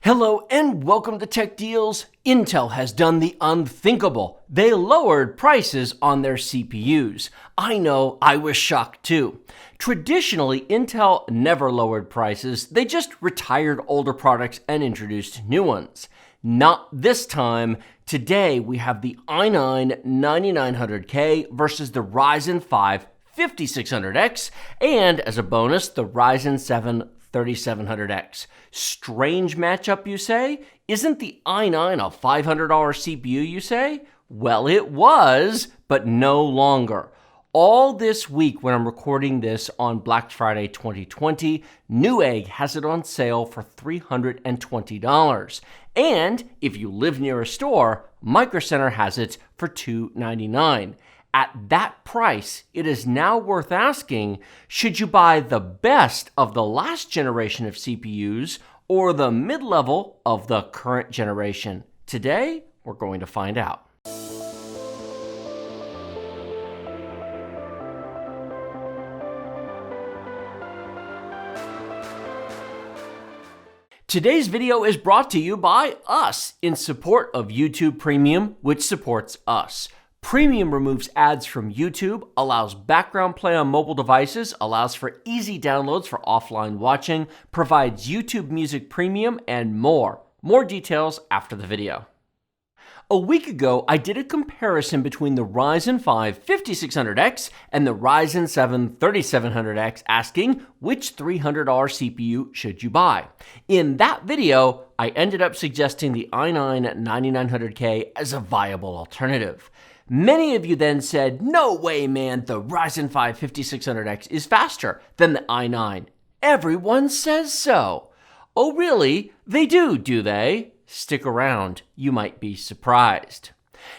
Hello and welcome to Tech Deals. Intel has done the unthinkable. They lowered prices on their CPUs. I know, I was shocked too. Traditionally, Intel never lowered prices. They just retired older products and introduced new ones. Not this time. Today we have the i9-9900K versus the Ryzen 5 5600X, and as a bonus, the Ryzen 7 3700X. Strange matchup, you say? Isn't the i9 a $500 CPU, you say? Well, it was, but no longer. All this week when I'm recording this on Black Friday 2020, Newegg has it on sale for $320. And if you live near a store, Micro Center has it for $299. At that price, it is now worth asking, should you buy the best of the last generation of CPUs or the mid-level of the current generation? Today, we're going to find out. Today's video is brought to you by us in support of YouTube Premium, which supports us. Premium removes ads from YouTube, allows background play on mobile devices, allows for easy downloads for offline watching, provides YouTube Music Premium, and more. More details after the video. A week ago, I did a comparison between the Ryzen 5 5600X and the Ryzen 7 3700X, asking which $300 CPU should you buy. In that video, I ended up suggesting the i9-9900K as a viable alternative. Many of you then said, no way, man, the Ryzen 5 5600X is faster than the i9. Everyone says so. Oh, really? They do they? Stick around, you might be surprised.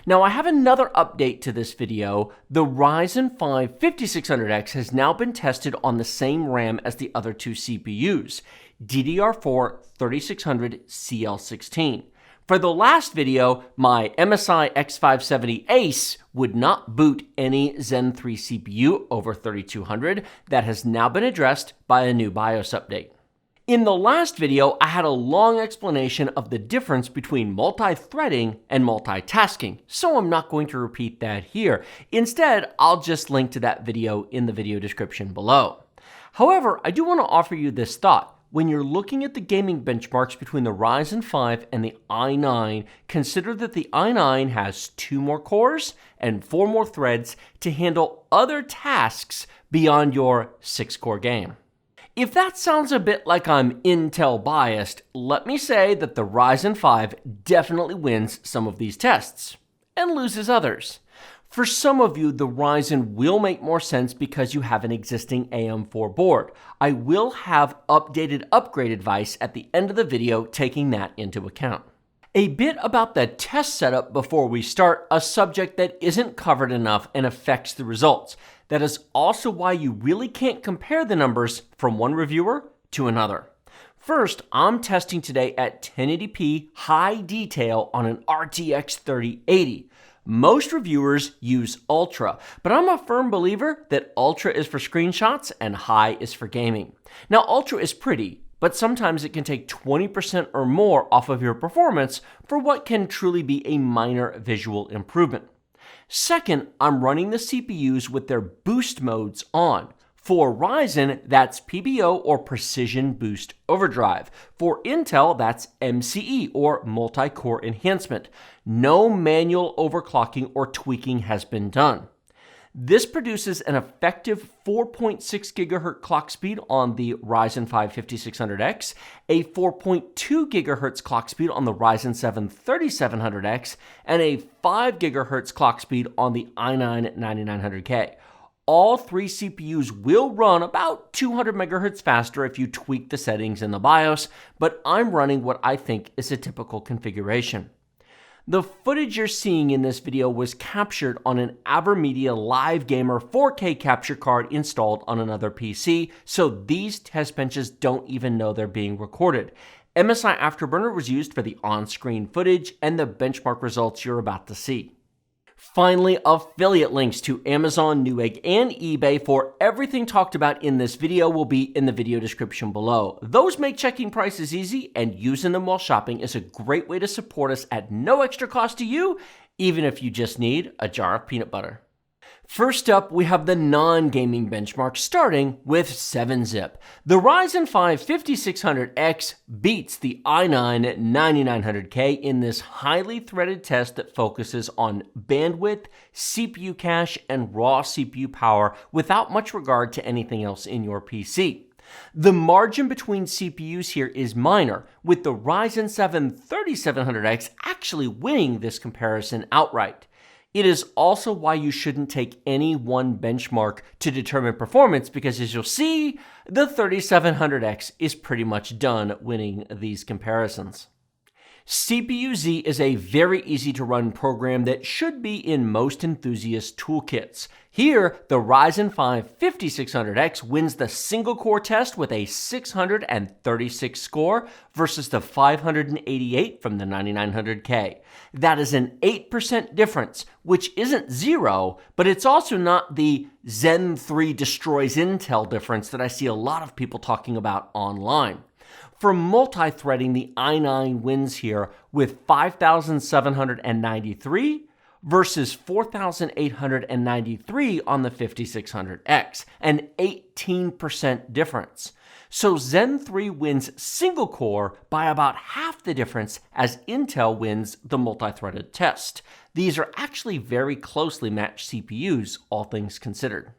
Now, I have another update to this video. The Ryzen 5 5600X has now been tested on the same RAM as the other two CPUs, DDR4 3600CL16. For the last video, my MSI X570 Ace would not boot any Zen 3 CPU over 3200. That has now been addressed by a new BIOS update. In the last video, I had a long explanation of the difference between multi-threading and multitasking, so I'm not going to repeat that here. Instead, I'll just link to that video in the video description below. However, I do want to offer you this thought. When you're looking at the gaming benchmarks between the Ryzen 5 and the i9, consider that the i9 has 2 more cores and 4 more threads to handle other tasks beyond your 6-core game. If that sounds a bit like I'm Intel biased, let me say that the Ryzen 5 definitely wins some of these tests and loses others. For some of you, the Ryzen will make more sense because you have an existing AM4 board. I will have updated upgrade advice at the end of the video taking that into account. A bit about the test setup before we start, a subject that isn't covered enough and affects the results. That is also why you really can't compare the numbers from one reviewer to another. First, I'm testing today at 1080p high detail on an RTX 3080. Most reviewers use Ultra, but I'm a firm believer that Ultra is for screenshots and high is for gaming. Now, Ultra is pretty, but sometimes it can take 20% or more off of your performance for what can truly be a minor visual improvement. Second, I'm running the CPUs with their boost modes on. For Ryzen, that's PBO or Precision Boost Overdrive. For Intel, that's MCE or Multi-Core Enhancement. No manual overclocking or tweaking has been done. This produces an effective 4.6 GHz clock speed on the Ryzen 5 5600X, a 4.2 GHz clock speed on the Ryzen 7 3700X, and a 5 GHz clock speed on the i9-9900K. All 3 CPUs will run about 200 MHz faster if you tweak the settings in the BIOS, but I'm running what I think is a typical configuration. The footage you're seeing in this video was captured on an AverMedia Live Gamer 4K capture card installed on another PC, so these test benches don't even know they're being recorded. MSI Afterburner was used for the on-screen footage and the benchmark results you're about to see. Finally, affiliate links to Amazon, Newegg, and eBay for everything talked about in this video will be in the video description below. Those make checking prices easy, and using them while shopping is a great way to support us at no extra cost to you, even if you just need a jar of peanut butter. First up, we have the non-gaming benchmark starting with 7-zip. The Ryzen 5 5600X beats the i9-9900K in this highly threaded test that focuses on bandwidth, CPU cache, and raw CPU power without much regard to anything else in your PC. The margin between CPUs here is minor, with the Ryzen 7 3700X actually winning this comparison outright. It is also why you shouldn't take any one benchmark to determine performance because, as you'll see, the 3700X is pretty much done winning these comparisons. CPU-Z is a very easy to run program that should be in most enthusiast toolkits. Here, the Ryzen 5 5600X wins the single core test with a 636 score versus the 588 from the 9900K. That is an 8% difference, which isn't zero, but it's also not the Zen 3 destroys Intel difference that I see a lot of people talking about online. For multi-threading, the i9 wins here with 5,793 versus 4,893 on the 5600X, an 18% difference. So Zen 3 wins single core by about half the difference as Intel wins the multi-threaded test. These are actually very closely matched CPUs, all things considered.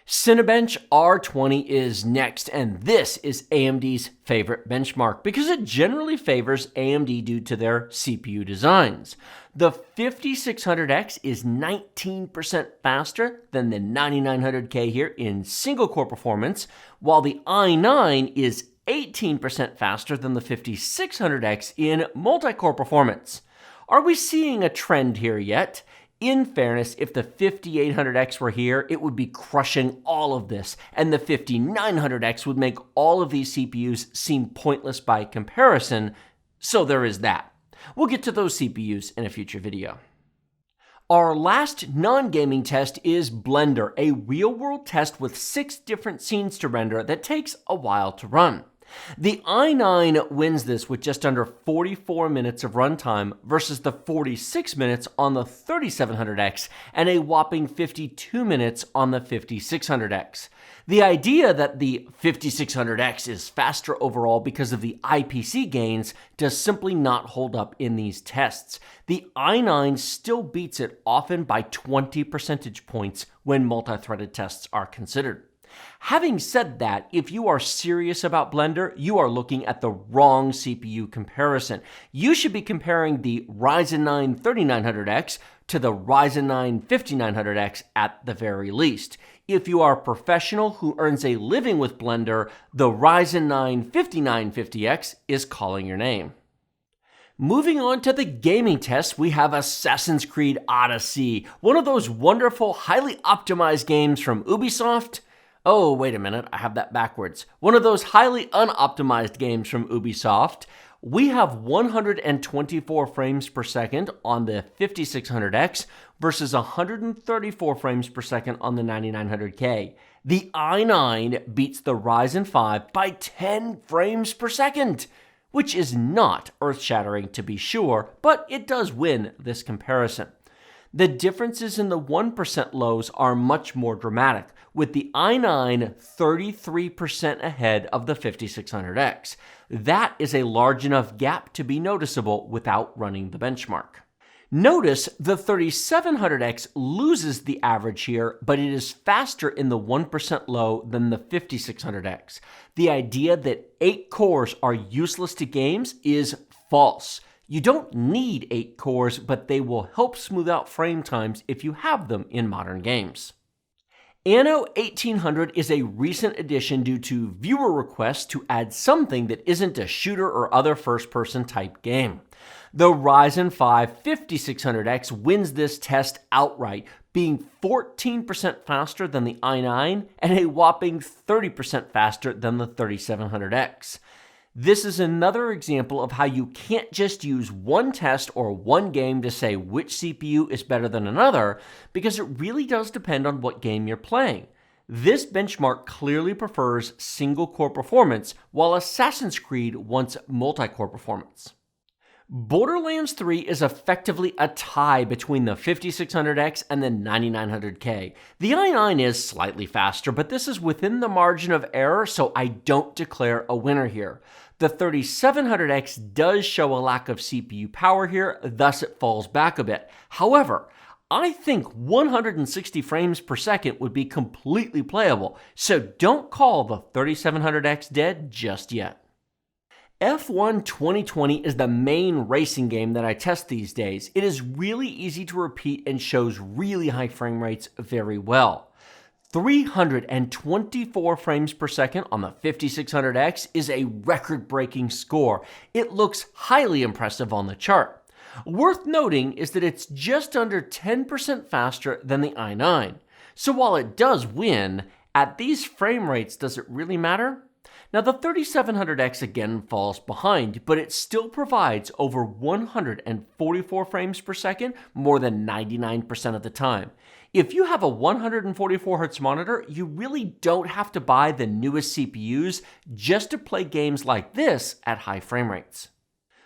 Cinebench R20 is next, and this is AMD's favorite benchmark because it generally favors AMD due to their CPU designs. The 5600X is 19% faster than the 9900K here in single-core performance, while the i9 is 18% faster than the 5600X in multi-core performance. Are we seeing a trend here yet? In fairness, if the 5800X were here, it would be crushing all of this, and the 5900X would make all of these CPUs seem pointless by comparison, so there is that. We'll get to those CPUs in a future video. Our last non-gaming test is Blender, a real-world test with 6 different scenes to render that takes a while to run. The i9 wins this with just under 44 minutes of runtime versus the 46 minutes on the 3700X and a whopping 52 minutes on the 5600X. The idea that the 5600X is faster overall because of the IPC gains does simply not hold up in these tests. The i9 still beats it often by 20 percentage points when multi-threaded tests are considered. Having said that, if you are serious about Blender, you are looking at the wrong CPU comparison. You should be comparing the Ryzen 9 3900X to the Ryzen 9 5900X at the very least. If you are a professional who earns a living with Blender, the Ryzen 9 5950X is calling your name. Moving on to the gaming test, we have Assassin's Creed Odyssey, one of those wonderful, highly optimized games from Ubisoft. Oh, wait a minute, I have that backwards. One of those highly unoptimized games from Ubisoft. We have 124 frames per second on the 5600X versus 134 frames per second on the 9900K. The i9 beats the Ryzen 5 by 10 frames per second, which is not earth-shattering to be sure, but it does win this comparison. The differences in the 1% lows are much more dramatic, with the i9 33% ahead of the 5600X. That is a large enough gap to be noticeable without running the benchmark. Notice the 3700X loses the average here, but it is faster in the 1% low than the 5600X. The idea that 8 cores are useless to games is false. You don't need 8 cores, but they will help smooth out frame times if you have them in modern games. Anno 1800 is a recent addition due to viewer requests to add something that isn't a shooter or other first-person type game. The Ryzen 5 5600X wins this test outright, being 14% faster than the i9 and a whopping 30% faster than the 3700X. This is another example of how you can't just use one test or one game to say which CPU is better than another, because it really does depend on what game you're playing. This benchmark clearly prefers single-core performance, while Assassin's Creed wants multi-core performance. Borderlands 3 is effectively a tie between the 5600X and the 9900K. The i9 is slightly faster, but this is within the margin of error, so I don't declare a winner here. The 3700X does show a lack of CPU power here, thus it falls back a bit. However, I think 160 frames per second would be completely playable, so don't call the 3700X dead just yet. F1 2020 is the main racing game that I test these days. It is really easy to repeat and shows really high frame rates very well. 324 frames per second on the 5600X is a record-breaking score. It looks highly impressive on the chart. Worth noting is that it's just under 10% faster than the i9. So while it does win, at these frame rates, does it really matter? Now the 3700X again falls behind, but it still provides over 144 frames per second more than 99% of the time. If you have a 144Hz monitor, you really don't have to buy the newest CPUs just to play games like this at high frame rates.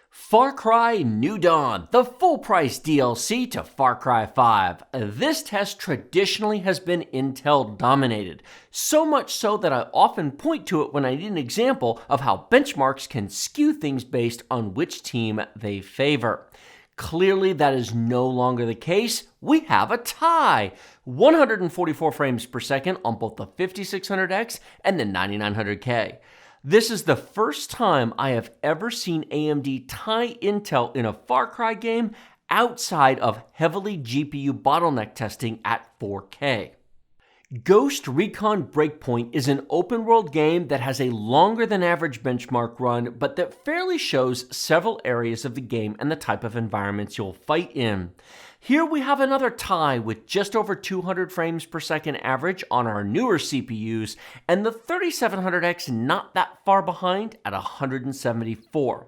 Far Cry New Dawn, the full-price DLC to Far Cry 5. This test traditionally has been Intel-dominated, so much so that I often point to it when I need an example of how benchmarks can skew things based on which team they favor. Clearly, that is no longer the case. We have a tie, 144 frames per second on both the 5600X and the 9900K. This is the first time I have ever seen AMD tie Intel in a Far Cry game outside of heavily GPU bottleneck testing at 4K. Ghost Recon Breakpoint is an open-world game that has a longer than average benchmark run, but that fairly shows several areas of the game and the type of environments you'll fight in. Here we have another tie with just over 200 frames per second average on our newer CPUs, and the 3700X not that far behind at 174.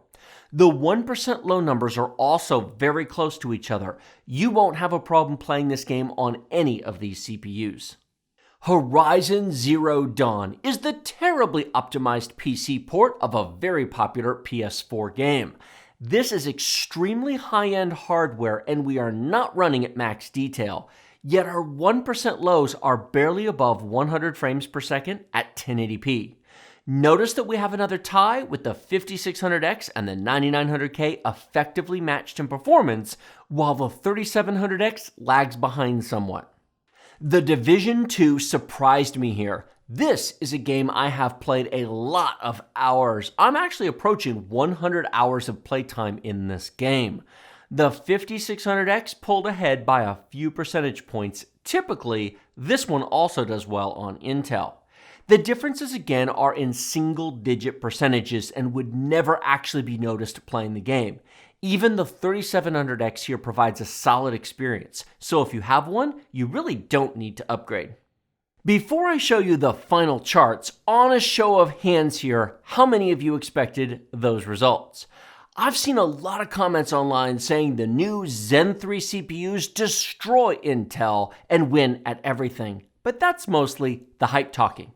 The 1% low numbers are also very close to each other. You won't have a problem playing this game on any of these CPUs. Horizon Zero Dawn is the terribly optimized PC port of a very popular PS4 game. This is extremely high-end hardware and we are not running at max detail, yet our 1% lows are barely above 100 frames per second at 1080p. Notice that we have another tie with the 5600X and the 9900K effectively matched in performance, while the 3700X lags behind somewhat. The Division 2 surprised me here. This is a game I have played a lot of hours. I'm actually approaching 100 hours of playtime in this game. The 5600X pulled ahead by a few percentage points. Typically, this one also does well on Intel. The differences again are in single-digit percentages and would never actually be noticed playing the game. Even the 3700X here provides a solid experience, so if you have one, you really don't need to upgrade. Before I show you the final charts, on a show of hands here, how many of you expected those results? I've seen a lot of comments online saying the new Zen 3 CPUs destroy Intel and win at everything, but that's mostly the hype talking.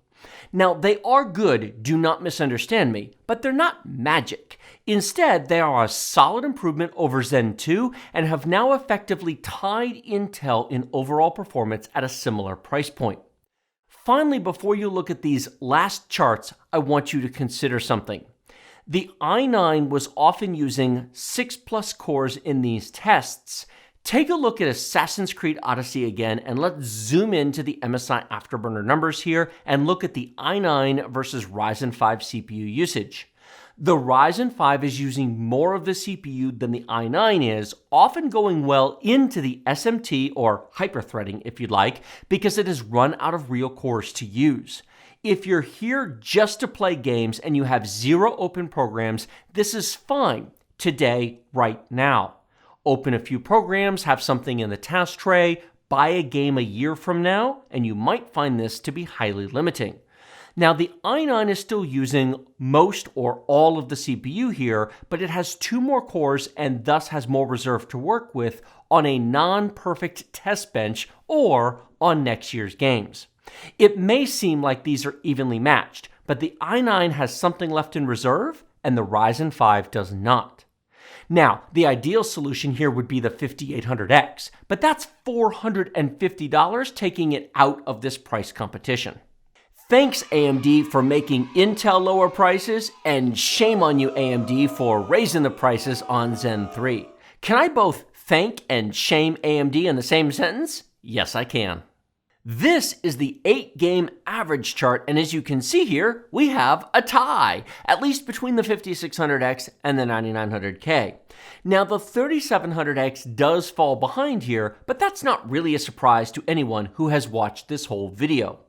Now, they are good, do not misunderstand me, but they're not magic. Instead, they are a solid improvement over Zen 2 and have now effectively tied Intel in overall performance at a similar price point. Finally, before you look at these last charts, I want you to consider something. The i9 was often using 6+ cores in these tests. Take a look at Assassin's Creed Odyssey again, and let's zoom into the MSI Afterburner numbers here and look at the i9 versus Ryzen 5 CPU usage. The Ryzen 5 is using more of the CPU than the i9 is, often going well into the SMT or hyperthreading if you'd like, because it has run out of real cores to use. If you're here just to play games and you have 0 open programs, this is fine today, right now. Open a few programs, have something in the task tray, buy a game a year from now, and you might find this to be highly limiting. Now, the i9 is still using most or all of the CPU here, but it has 2 more cores and thus has more reserve to work with on a non-perfect test bench or on next year's games. It may seem like these are evenly matched, but the i9 has something left in reserve and the Ryzen 5 does not. Now, the ideal solution here would be the 5800X, but that's $450, taking it out of this price competition. Thanks, AMD, for making Intel lower prices, and shame on you, AMD, for raising the prices on Zen 3. Can I both thank and shame AMD in the same sentence? Yes, I can. This is the 8-game average chart, and as you can see here, we have a tie, at least between the 5600X and the 9900K. Now, the 3700X does fall behind here, but that's not really a surprise to anyone who has watched this whole video.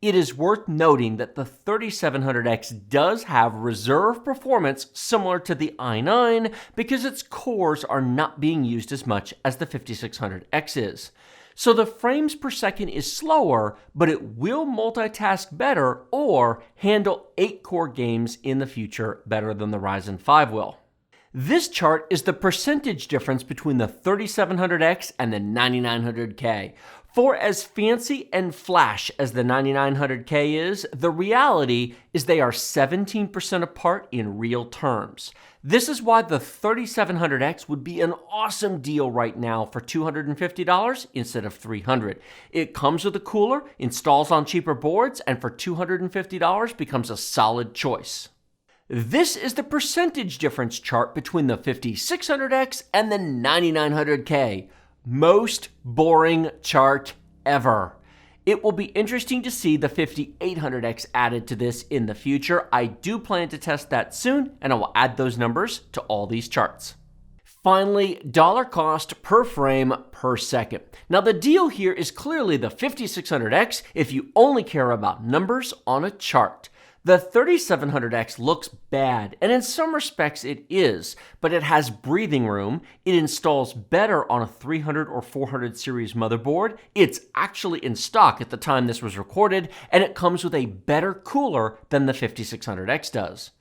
It is worth noting that the 3700X does have reserve performance similar to the i9 because its cores are not being used as much as the 5600X is. So the frames per second is slower, but it will multitask better or handle 8-core games in the future better than the Ryzen 5 will. This chart is the percentage difference between the 3700X and the 9900K. For as fancy and flash as the 9900K is, the reality is they are 17% apart in real terms. This is why the 3700X would be an awesome deal right now for $250 instead of $300. It comes with a cooler, installs on cheaper boards, and for $250 becomes a solid choice. This is the percentage difference chart between the 5600X and the 9900K. Most boring chart ever. It will be interesting to see the 5800X added to this in the future. I do plan to test that soon, and I will add those numbers to all these charts. Finally, dollar cost per frame per second. Now, the deal here is clearly the 5600X if you only care about numbers on a chart. The 3700X looks bad, and in some respects it is, but it has breathing room, it installs better on a 300 or 400 series motherboard, it's actually in stock at the time this was recorded, and it comes with a better cooler than the 5600X does.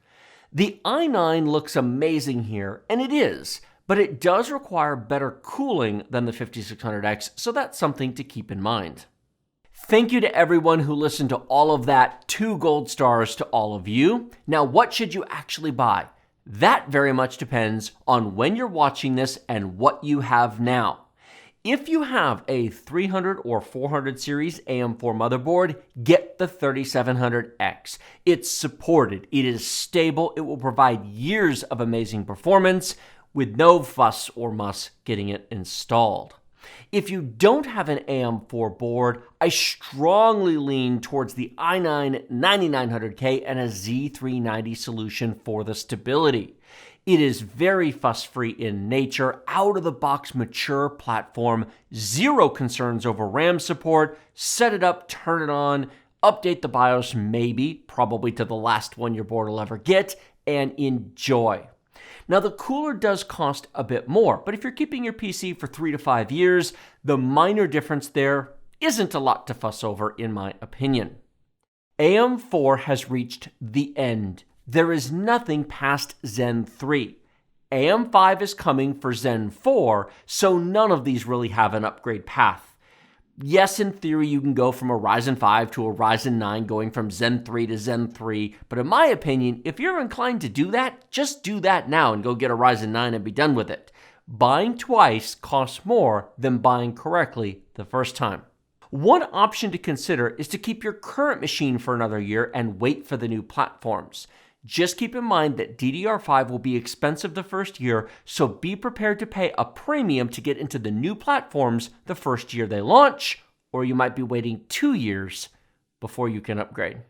The i9 looks amazing here, and it is, but it does require better cooling than the 5600X, so that's something to keep in mind. Thank you to everyone who listened to all of that. 2 gold stars to all of you. Now, what should you actually buy? That very much depends on when you're watching this and what you have now. If you have a 300 or 400 series AM4 motherboard, get the 3700X. It's supported, it is stable, it will provide years of amazing performance with no fuss or muss getting it installed. If you don't have an AM4 board, I strongly lean towards the i9-9900K and a Z390 solution for the stability. It is very fuss-free in nature, out-of-the-box mature platform, 0 concerns over RAM support, set it up, turn it on, update the BIOS maybe, probably to the last one your board will ever get, and enjoy. Now, the cooler does cost a bit more, but if you're keeping your PC for 3 to 5 years, the minor difference there isn't a lot to fuss over, in my opinion. AM4 has reached the end. There is nothing past Zen 3. AM5 is coming for Zen 4, so none of these really have an upgrade path. Yes, in theory, you can go from a Ryzen 5 to a Ryzen 9 going from Zen 3 to Zen 3, but in my opinion, if you're inclined to do that, just do that now and go get a Ryzen 9 and be done with it. Buying twice costs more than buying correctly the first time. One option to consider is to keep your current machine for another year and wait for the new platforms. Just keep in mind that DDR5 will be expensive the first year, so be prepared to pay a premium to get into the new platforms the first year they launch, or you might be waiting 2 years before you can upgrade.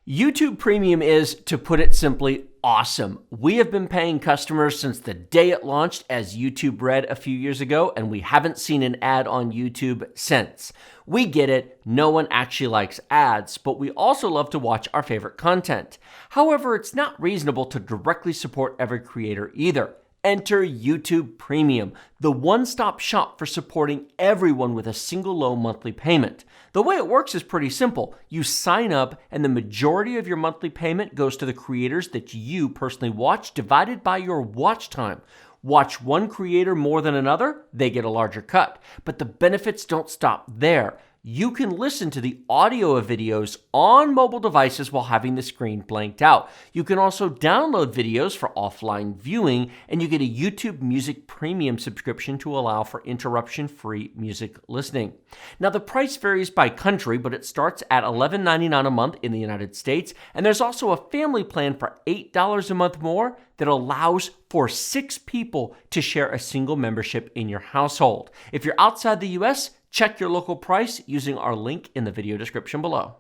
YouTube Premium is, to put it simply, awesome. We have been paying customers since the day it launched as YouTube Red a few years ago, and we haven't seen an ad on YouTube since. We get it, no one actually likes ads, but we also love to watch our favorite content. However, it's not reasonable to directly support every creator either. enter YouTube Premium, the one-stop shop for supporting everyone with a single low monthly payment. The way it works is pretty simple. You sign up and the majority of your monthly payment goes to the creators that you personally watch divided by your watch time. Watch one creator more than another, they get a larger cut. But the benefits don't stop there. You can listen to the audio of videos on mobile devices while having the screen blanked out. You can also download videos for offline viewing, and you get a YouTube Music Premium subscription to allow for interruption-free music listening. Now, the price varies by country, but it starts at $11.99 a month in the United States, and there's also a family plan for $8 a month more that allows for 6 people to share a single membership in your household. If you're outside the US, check your local price using our link in the video description below.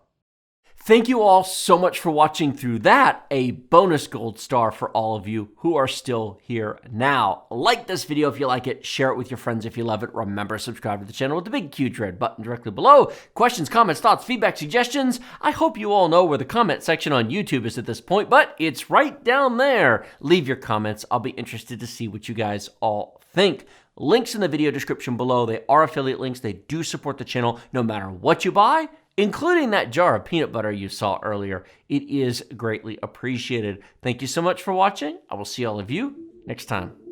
Thank you all so much for watching through that. A bonus gold star for all of you who are still here now. Like this video if you like it, share it with your friends if you love it. Remember, subscribe to the channel with the big huge red button directly below. Questions, comments, thoughts, feedback, suggestions. I hope you all know where the comment section on YouTube is at this point, but it's right down there. Leave your comments. I'll be interested to see what you guys all think. Links in the video description below. They are affiliate links. They do support the channel no matter what you buy, including that jar of peanut butter you saw earlier. It is greatly appreciated. Thank you so much for watching. I will see all of you next time.